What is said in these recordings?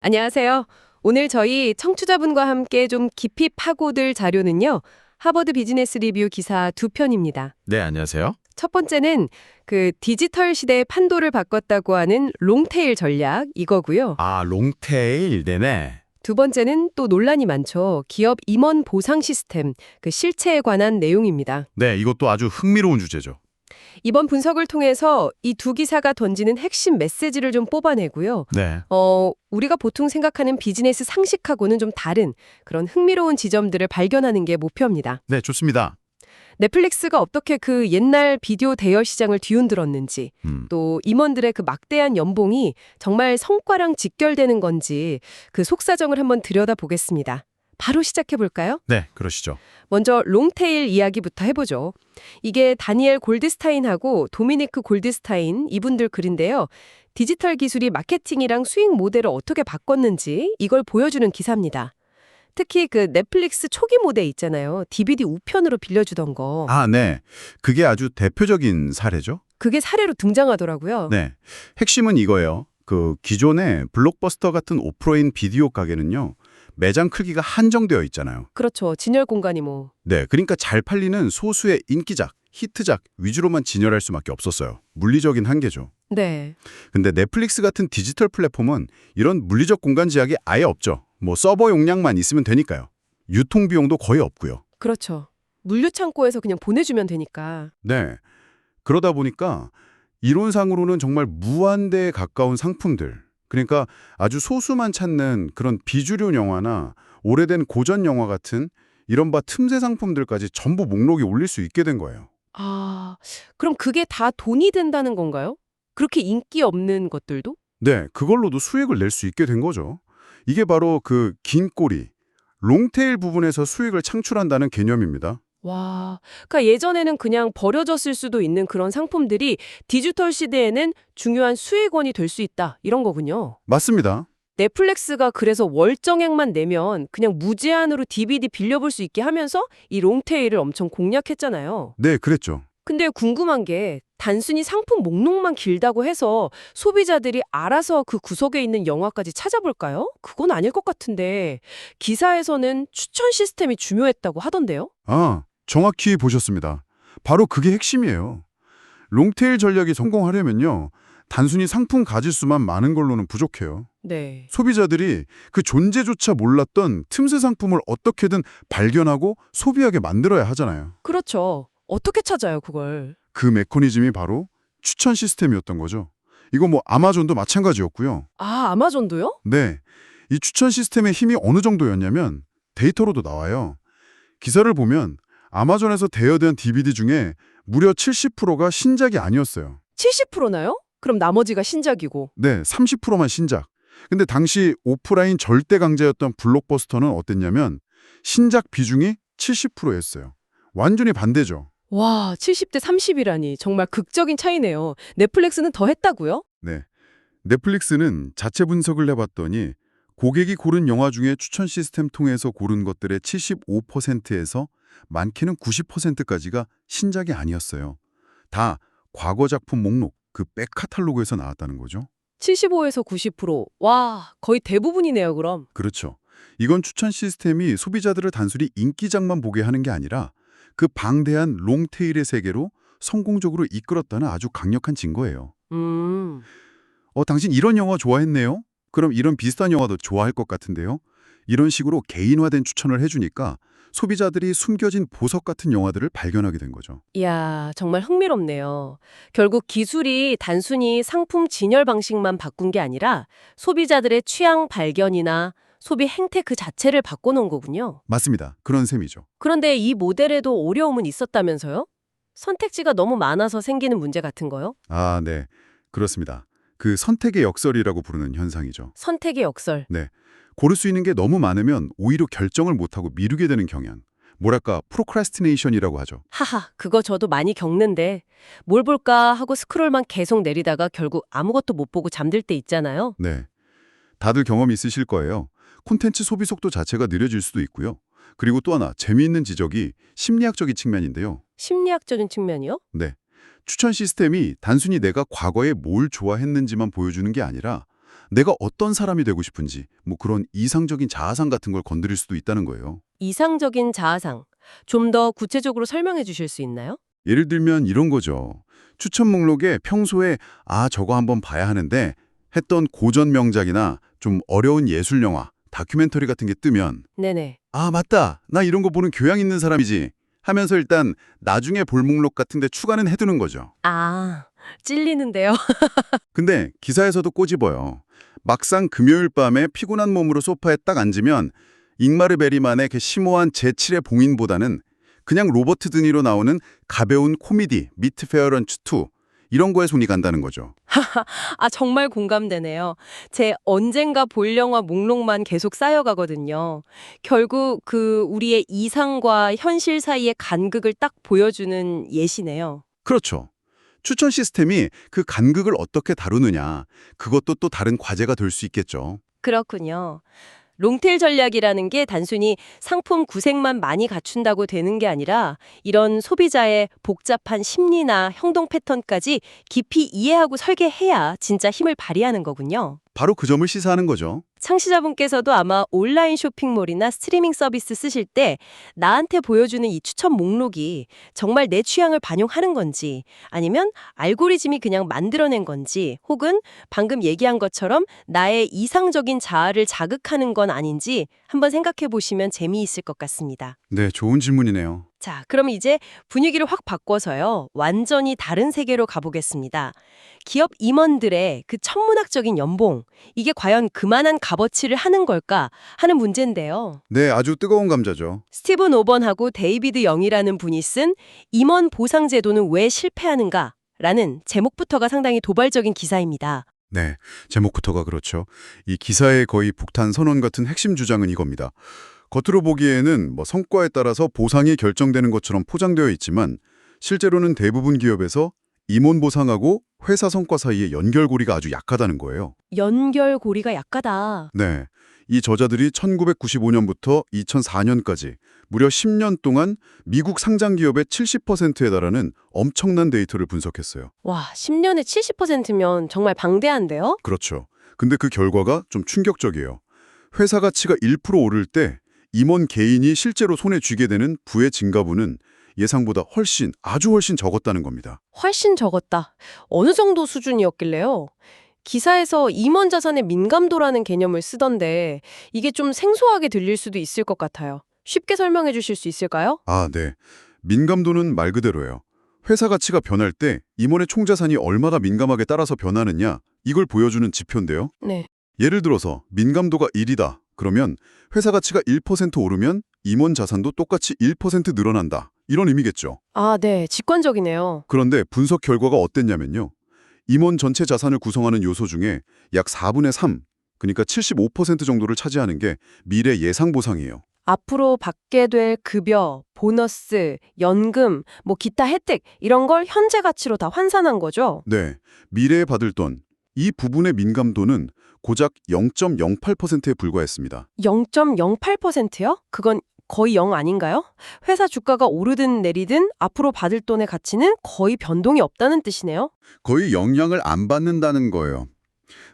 안녕하세요. 오늘 저희 청취자분과 함께 좀 깊이 파고들 자료는요. 하버드 비즈니스 리뷰 기사 두 편입니다. 네, 안녕하세요. 첫 번째는 그 디지털 시대의 판도를 바꿨다고 하는 롱테일 전략 이거고요. 아, 롱테일, 네네. 두 번째는 또 논란이 많죠. 기업 임원 보상 시스템, 그 실체에 관한 내용입니다. 네, 이것도 아주 흥미로운 주제죠. 이번 분석을 통해서 이 두 기사가 던지는 핵심 메시지를 좀 뽑아내고요. 네. 우리가 보통 생각하는 비즈니스 상식하고는 좀 다른 그런 흥미로운 지점들을 발견하는 게 목표입니다. 네, 좋습니다. 넷플릭스가 어떻게 그 옛날 비디오 대여 시장을 뒤흔들었는지, 또 임원들의 그 막대한 연봉이 정말 성과랑 직결되는 건지 그 속사정을 한번 들여다보겠습니다. 바로 시작해볼까요? 네, 그러시죠. 먼저 롱테일 이야기부터 해보죠. 이게 다니엘 골드스타인하고 도미니크 골드스타인 이분들 글인데요. 디지털 기술이 마케팅이랑 수익 모델을 어떻게 바꿨는지 이걸 보여주는 기사입니다. 특히 그 넷플릭스 초기 모델 있잖아요. DVD 우편으로 빌려주던 거. 아, 네. 그게 아주 대표적인 사례죠. 그게 사례로 등장하더라고요. 네. 핵심은 이거예요. 그 기존의 블록버스터 같은 오프라인 비디오 가게는요. 매장 크기가 한정되어 있잖아요. 그렇죠. 진열 공간이 뭐. 네, 그러니까 잘 팔리는 소수의 인기작, 히트작 위주로만 진열할 수밖에 없었어요. 물리적인 한계죠. 네. 근데 넷플릭스 같은 디지털 플랫폼은 이런 물리적 공간 제약이 아예 없죠. 뭐 서버 용량만 있으면 되니까요. 유통 비용도 거의 없고요. 그렇죠. 물류 창고에서 그냥 보내주면 되니까. 네. 그러다 보니까 이론상으로는 정말 무한대에 가까운 상품들, 그러니까 아주 소수만 찾는 그런 비주류 영화나 오래된 고전 영화 같은 이른바 틈새 상품들까지 전부 목록에 올릴 수 있게 된 거예요. 아, 그럼 그게 다 돈이 된다는 건가요? 그렇게 인기 없는 것들도? 네, 그걸로도 수익을 낼 수 있게 된 거죠. 이게 바로 그 긴 꼬리, 롱테일 부분에서 수익을 창출한다는 개념입니다. 와, 그러니까 예전에는 그냥 버려졌을 수도 있는 그런 상품들이 디지털 시대에는 중요한 수익원이 될 수 있다. 이런 거군요. 맞습니다. 넷플릭스가 그래서 월정액만 내면 그냥 무제한으로 DVD 빌려볼 수 있게 하면서 이 롱테일을 엄청 공략했잖아요. 네, 그랬죠. 근데 궁금한 게 단순히 상품 목록만 길다고 해서 소비자들이 알아서 그 구석에 있는 영화까지 찾아볼까요? 그건 아닐 것 같은데 기사에서는 추천 시스템이 중요했다고 하던데요? 아, 정확히 보셨습니다. 바로 그게 핵심이에요. 롱테일 전략이 성공하려면요. 단순히 상품 가짓수만 많은 걸로는 부족해요. 네. 소비자들이 그 존재조차 몰랐던 틈새 상품을 어떻게든 발견하고 소비하게 만들어야 하잖아요. 그렇죠. 어떻게 찾아요, 그걸? 그 메커니즘이 바로 추천 시스템이었던 거죠. 이거 뭐 아마존도 마찬가지였고요. 아, 아마존도요? 네, 이 추천 시스템의 힘이 어느 정도였냐면 데이터로도 나와요. 기사를 보면 아마존에서 대여된 DVD 중에 무려 70%가 신작이 아니었어요. 70%나요? 그럼 나머지가 신작이고. 네, 30%만 신작. 근데 당시 오프라인 절대 강자였던 블록버스터는 어땠냐면 신작 비중이 70%였어요. 완전히 반대죠. 와, 70대 30이라니 정말 극적인 차이네요. 넷플릭스는 더 했다고요? 네. 넷플릭스는 자체 분석을 해봤더니 고객이 고른 영화 중에 추천 시스템 통해서 고른 것들의 75%에서 많게는 90%까지가 신작이 아니었어요. 다 과거 작품 목록, 그 백카탈로그에서 나왔다는 거죠. 75에서 90%. 와, 거의 대부분이네요, 그럼. 그렇죠. 이건 추천 시스템이 소비자들을 단순히 인기작만 보게 하는 게 아니라 그 방대한 롱테일의 세계로 성공적으로 이끌었다는 아주 강력한 증거예요. 음. 당신 이런 영화 좋아했네요? 그럼 이런 비슷한 영화도 좋아할 것 같은데요? 이런 식으로 개인화된 추천을 해주니까 소비자들이 숨겨진 보석 같은 영화들을 발견하게 된 거죠. 이야, 정말 흥미롭네요. 결국 기술이 단순히 상품 진열 방식만 바꾼 게 아니라 소비자들의 취향 발견이나 소비 행태 그 자체를 바꿔놓은 거군요. 맞습니다. 그런 셈이죠. 그런데 이 모델에도 어려움은 있었다면서요? 선택지가 너무 많아서 생기는 문제 같은 거요? 아, 네. 그렇습니다. 그 선택의 역설이라고 부르는 현상이죠. 선택의 역설. 네. 고를 수 있는 게 너무 많으면 오히려 결정을 못하고 미루게 되는 경향. 뭐랄까, 프로크라스티네이션이라고 하죠. 하하, 그거 저도 많이 겪는데 뭘 볼까 하고 스크롤만 계속 내리다가 결국 아무것도 못 보고 잠들 때 있잖아요. 네. 다들 경험 있으실 거예요. 콘텐츠 소비 속도 자체가 느려질 수도 있고요. 그리고 또 하나 재미있는 지적이 심리학적인 측면인데요. 심리학적인 측면이요? 네. 추천 시스템이 단순히 내가 과거에 뭘 좋아했는지만 보여주는 게 아니라 내가 어떤 사람이 되고 싶은지 뭐 그런 이상적인 자아상 같은 걸 건드릴 수도 있다는 거예요. 이상적인 자아상. 좀 더 구체적으로 설명해 주실 수 있나요? 예를 들면 이런 거죠. 추천 목록에 평소에 저거 한번 봐야 하는데 했던 고전 명작이나 좀 어려운 예술 영화, 다큐멘터리 같은 게 뜨면 네네. 맞다. 나 이런 거 보는 교양 있는 사람이지 하면서 일단 나중에 볼 목록 같은 데 추가는 해두는 거죠. 아, 찔리는데요. 근데 기사에서도 꼬집어요. 막상 금요일 밤에 피곤한 몸으로 소파에 딱 앉으면 잉마르 베리만의 그 심오한 제7의 봉인보다는 그냥 로버트 드니로 나오는 가벼운 코미디, 미트 페어런츠 2 이런 거에 손이 간다는 거죠. 아, 정말 공감되네요. 제 언젠가 볼 영화 목록만 계속 쌓여가거든요. 결국 우리의 이상과 현실 사이의 간극을 딱 보여주는 예시네요. 그렇죠. 추천 시스템이 그 간극을 어떻게 다루느냐, 그것도 또 다른 과제가 될 수 있겠죠. 그렇군요. 롱테일 전략이라는 게 단순히 상품 구색만 많이 갖춘다고 되는 게 아니라 이런 소비자의 복잡한 심리나 행동 패턴까지 깊이 이해하고 설계해야 진짜 힘을 발휘하는 거군요. 바로 그 점을 시사하는 거죠. 창시자분께서도 아마 온라인 쇼핑몰이나 스트리밍 서비스 쓰실 때 나한테 보여주는 이 추천 목록이 정말 내 취향을 반영하는 건지 아니면 알고리즘이 그냥 만들어낸 건지 혹은 방금 얘기한 것처럼 나의 이상적인 자아를 자극하는 건 아닌지 한번 생각해 보시면 재미있을 것 같습니다. 네, 좋은 질문이네요. 자, 그럼 이제 분위기를 확 바꿔서요. 완전히 다른 세계로 가보겠습니다. 기업 임원들의 그 천문학적인 연봉, 이게 과연 그만한 값어치를 하는 걸까 하는 문제인데요. 네, 아주 뜨거운 감자죠. 스티븐 오번하고 데이비드 영이라는 분이 쓴 임원 보상 제도는 왜 실패하는가? 라는 제목부터가 상당히 도발적인 기사입니다. 네, 제목부터가 그렇죠. 이 기사의 거의 북탄 선언 같은 핵심 주장은 이겁니다. 겉으로 보기에는 성과에 따라서 보상이 결정되는 것처럼 포장되어 있지만 실제로는 대부분 기업에서 임원 보상하고 회사 성과 사이의 연결고리가 아주 약하다는 거예요. 연결고리가 약하다. 네, 이 저자들이 1995년부터 2004년까지 무려 10년 동안 미국 상장 기업의 70%에 달하는 엄청난 데이터를 분석했어요. 와, 10년에 70%면 정말 방대한데요? 그렇죠. 근데 그 결과가 좀 충격적이에요. 회사 가치가 1% 오를 때 임원 개인이 실제로 손에 쥐게 되는 부의 증가분은 예상보다 아주 훨씬 적었다는 겁니다. 훨씬 적었다. 어느 정도 수준이었길래요? 기사에서 임원 자산의 민감도라는 개념을 쓰던데 이게 좀 생소하게 들릴 수도 있을 것 같아요. 쉽게 설명해 주실 수 있을까요? 네. 민감도는 말 그대로예요. 회사 가치가 변할 때 임원의 총자산이 얼마나 민감하게 따라서 변하느냐, 이걸 보여주는 지표인데요. 네. 예를 들어서 민감도가 1이다. 그러면 회사 가치가 1% 오르면 임원 자산도 똑같이 1% 늘어난다. 이런 의미겠죠. 아, 네. 직관적이네요. 그런데 분석 결과가 어땠냐면요. 임원 전체 자산을 구성하는 요소 중에 약 4분의 3, 그러니까 75% 정도를 차지하는 게 미래 예상 보상이에요. 앞으로 받게 될 급여, 보너스, 연금, 기타 혜택 이런 걸 현재 가치로 다 환산한 거죠? 네, 미래에 받을 돈, 이 부분의 민감도는 고작 0.08%에 불과했습니다. 0.08%요? 그건 거의 0 아닌가요? 회사 주가가 오르든 내리든 앞으로 받을 돈의 가치는 거의 변동이 없다는 뜻이네요. 거의 영향을 안 받는다는 거예요.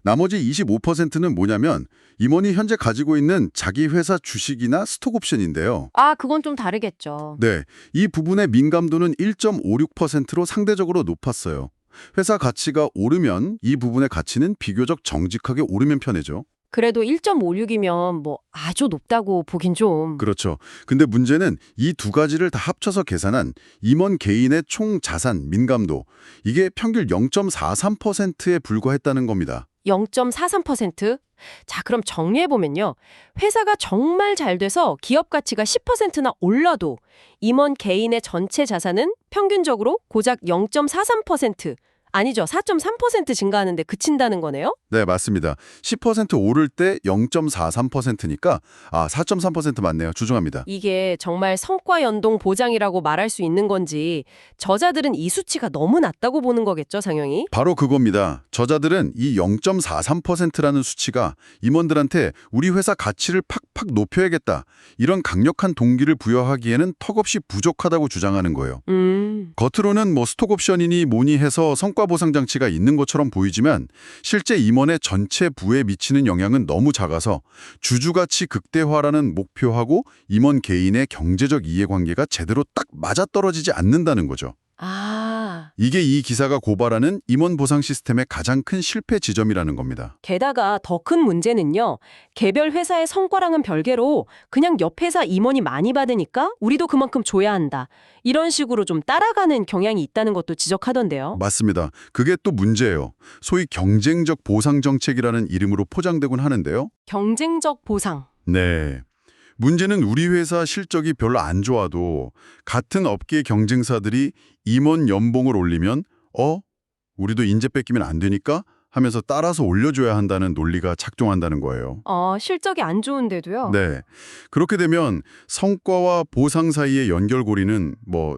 나머지 25%는 뭐냐면 임원이 현재 가지고 있는 자기 회사 주식이나 스톡 옵션인데요. 아, 그건 좀 다르겠죠. 네, 이 부분의 민감도는 1.56%로 상대적으로 높았어요. 회사 가치가 오르면 이 부분의 가치는 비교적 정직하게 오르면 편해죠. 그래도 1.56이면 아주 높다고 보긴 좀. 그렇죠. 근데 문제는 이 두 가지를 다 합쳐서 계산한 임원 개인의 총 자산 민감도, 이게 평균 0.43%에 불과했다는 겁니다. 0.43%? 자, 그럼 정리해보면요. 회사가 정말 잘 돼서 기업 가치가 10%나 올라도 임원 개인의 전체 자산은 평균적으로 고작 0.43%, 아니죠. 4.3% 증가하는데 그친다는 거네요? 네, 맞습니다. 10% 오를 때 0.43%니까 4.3% 맞네요. 주중합니다. 이게 정말 성과 연동 보장이라고 말할 수 있는 건지 저자들은 이 수치가 너무 낮다고 보는 거겠죠, 상영이? 바로 그겁니다. 저자들은 이 0.43%라는 수치가 임원들한테 우리 회사 가치를 팍팍 높여야겠다, 이런 강력한 동기를 부여하기에는 턱없이 부족하다고 주장하는 거예요. 겉으로는 스톡옵션이니 뭐니 해서 성과 성과 보상 장치가 있는 것처럼 보이지만 실제 임원의 전체 부에 미치는 영향은 너무 작아서 주주가치 극대화라는 목표하고 임원 개인의 경제적 이해관계가 제대로 딱 맞아떨어지지 않는다는 거죠. 아, 이게 이 기사가 고발하는 임원 보상 시스템의 가장 큰 실패 지점이라는 겁니다. 게다가 더 큰 문제는요. 개별 회사의 성과랑은 별개로 그냥 옆 회사 임원이 많이 받으니까 우리도 그만큼 줘야 한다. 이런 식으로 좀 따라가는 경향이 있다는 것도 지적하던데요. 맞습니다. 그게 또 문제예요. 소위 경쟁적 보상 정책이라는 이름으로 포장되곤 하는데요. 경쟁적 보상. 네. 문제는 우리 회사 실적이 별로 안 좋아도 같은 업계 경쟁사들이 임원 연봉을 올리면 우리도 인재 뺏기면 안 되니까 하면서 따라서 올려줘야 한다는 논리가 작동한다는 거예요. 실적이 안 좋은데도요? 네. 그렇게 되면 성과와 보상 사이의 연결고리는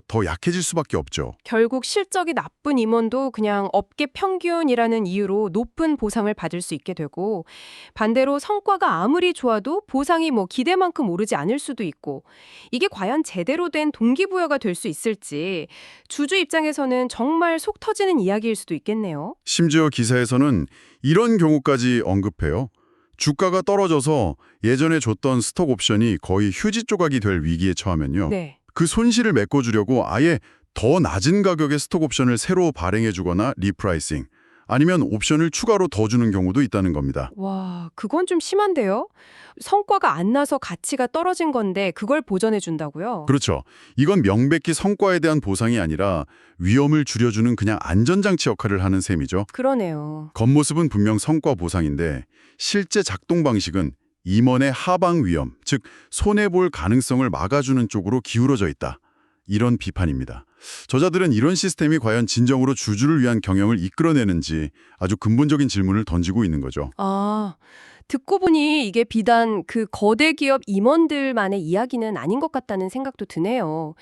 더 약해질 수밖에 없죠. 결국 실적이 나쁜 임원도 그냥 업계 평균이라는 이유로 높은 보상을 받을 수 있게 되고 반대로 성과가 아무리 좋아도 보상이 기대만큼 오르지 않을 수도 있고 이게 과연 제대로 된 동기부여가 될 수 있을지 주주 입장에서는 정말 속 터지는 이야기일 수도 있겠네요. 심지어 기사에서는 이런 경우까지 언급해요. 주가가 떨어져서 예전에 줬던 스톡 옵션이 거의 휴지 조각이 될 위기에 처하면요. 네. 그 손실을 메꿔주려고 아예 더 낮은 가격의 스톡 옵션을 새로 발행해주거나 리프라이싱, 아니면 옵션을 추가로 더 주는 경우도 있다는 겁니다. 와, 그건 좀 심한데요? 성과가 안 나서 가치가 떨어진 건데 그걸 보전해 준다고요? 그렇죠. 이건 명백히 성과에 대한 보상이 아니라 위험을 줄여주는 그냥 안전장치 역할을 하는 셈이죠. 그러네요. 겉모습은 분명 성과 보상인데 실제 작동 방식은 임원의 하방 위험, 즉 손해볼 가능성을 막아주는 쪽으로 기울어져 있다. 이런 비판입니다. 저자들은 이런 시스템이 과연 진정으로 주주를 위한 경영을 이끌어내는지 아주 근본적인 질문을 던지고 있는 거죠. 듣고 보니 이게 비단 그 거대 기업 임원들만의 이야기는 아닌 것 같다는 생각도 드네요.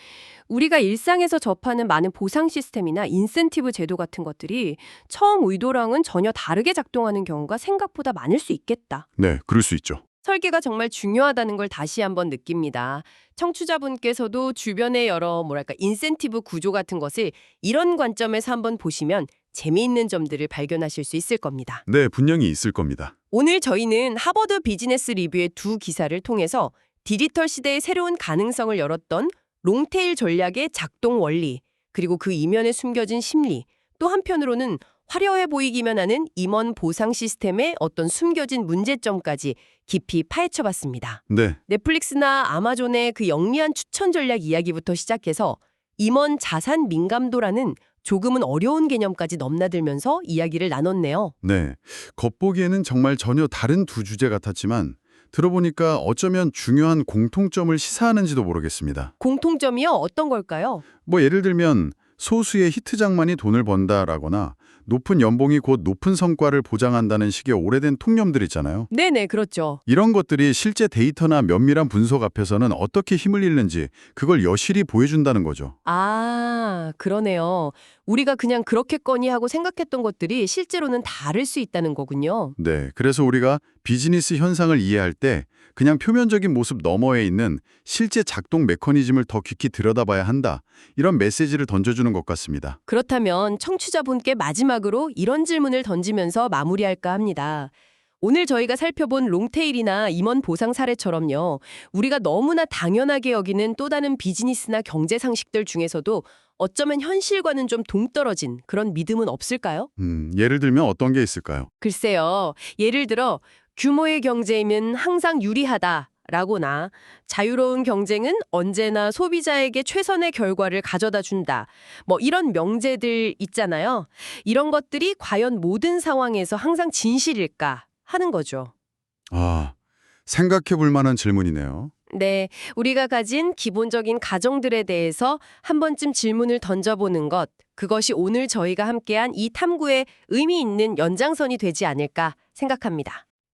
우리가 일상에서 접하는 많은 보상 시스템이나 인센티브 제도 같은 것들이 처음 의도랑은 전혀 다르게 작동하는 경우가 생각보다 많을 수 있겠다. 네, 그럴 수 있죠. 설계가 정말 중요하다는 걸 다시 한번 느낍니다. 청취자분께서도 주변의 여러 인센티브 구조 같은 것을 이런 관점에서 한번 보시면 재미있는 점들을 발견하실 수 있을 겁니다. 네, 분명히 있을 겁니다. 오늘 저희는 하버드 비즈니스 리뷰의 두 기사를 통해서 디지털 시대의 새로운 가능성을 열었던 롱테일 전략의 작동 원리, 그리고 그 이면에 숨겨진 심리, 또 한편으로는 화려해 보이기만 하는 임원 보상 시스템의 어떤 숨겨진 문제점까지 깊이 파헤쳐봤습니다. 네, 넷플릭스나 아마존의 그 영리한 추천 전략 이야기부터 시작해서 임원 자산 민감도라는 조금은 어려운 개념까지 넘나들면서 이야기를 나눴네요. 네. 겉보기에는 정말 전혀 다른 두 주제 같았지만 들어보니까 어쩌면 중요한 공통점을 시사하는지도 모르겠습니다. 공통점이요? 어떤 걸까요? 예를 들면 소수의 히트작만이 돈을 번다라거나 높은 연봉이 곧 높은 성과를 보장한다는 식의 오래된 통념들 있잖아요. 네네, 그렇죠. 이런 것들이 실제 데이터나 면밀한 분석 앞에서는 어떻게 힘을 잃는지 그걸 여실히 보여준다는 거죠. 그러네요. 우리가 그냥 그렇겠거니 하고 생각했던 것들이 실제로는 다를 수 있다는 거군요. 네, 그래서 우리가 비즈니스 현상을 이해할 때 그냥 표면적인 모습 너머에 있는 실제 작동 메커니즘을 더 깊이 들여다봐야 한다. 이런 메시지를 던져주는 것 같습니다. 그렇다면 청취자분께 마지막으로 이런 질문을 던지면서 마무리할까 합니다. 오늘 저희가 살펴본 롱테일이나 임원 보상 사례처럼요. 우리가 너무나 당연하게 여기는 또 다른 비즈니스나 경제 상식들 중에서도 어쩌면 현실과는 좀 동떨어진 그런 믿음은 없을까요? 예를 들면 어떤 게 있을까요? 글쎄요. 예를 들어 규모의 경제이면 항상 유리하다라거나 자유로운 경쟁은 언제나 소비자에게 최선의 결과를 가져다 준다. 이런 명제들 있잖아요. 이런 것들이 과연 모든 상황에서 항상 진실일까 하는 거죠. 생각해 볼 만한 질문이네요. 네, 우리가 가진 기본적인 가정들에 대해서 한 번쯤 질문을 던져보는 것, 그것이 오늘 저희가 함께한 이 탐구에 의미 있는 연장선이 되지 않을까 생각합니다.